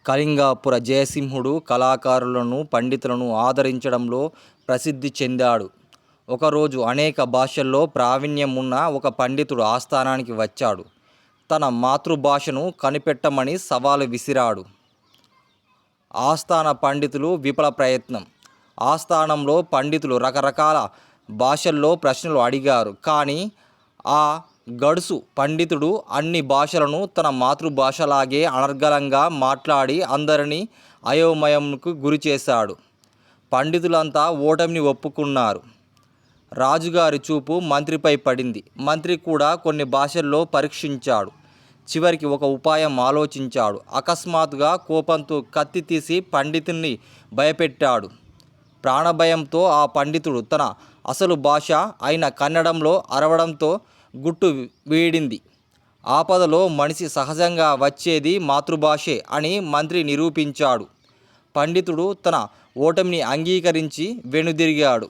కళింగాపుర జయసింహుడు కళాకారులను, పండితులను ఆదరించడంలో ప్రసిద్ధి చెందాడు. ఒకరోజు అనేక భాషల్లో ప్రావీణ్యం ఉన్న ఒక పండితుడు ఆస్థానానికి వచ్చాడు. తన మాతృభాషను కనిపెట్టమని సవాలు విసిరాడు. ఆస్థాన పండితులు విఫల ప్రయత్నం. ఆస్థానంలో పండితులు రకరకాల భాషల్లో ప్రశ్నలు అడిగారు. కానీ ఆ గడుసు పండితుడు అన్ని భాషలను తన మాతృభాషలాగే అనర్గళంగా మాట్లాడి అందరినీ అయోమయంకు గురిచేశాడు. పండితులంతా ఓటమిని ఒప్పుకున్నారు. రాజుగారి చూపు మంత్రిపై పడింది. మంత్రి కూడా కొన్ని భాషల్లో పరీక్షించాడు. చివరికి ఒక ఉపాయం ఆలోచించాడు. అకస్మాత్తుగా కోపంతో కత్తి తీసి పండితుణ్ణి భయపెట్టాడు. ప్రాణభయంతో ఆ పండితుడు తన అసలు భాష అయిన కన్నడంలో అరవడంతో గుట్టు వీడింది. ఆపదలో మనిషి సహజంగా వచ్చేది మాతృభాషే అని మంత్రి నిరూపించాడు. పండితుడు తన ఓటమిని అంగీకరించి వెనుదిరిగాడు.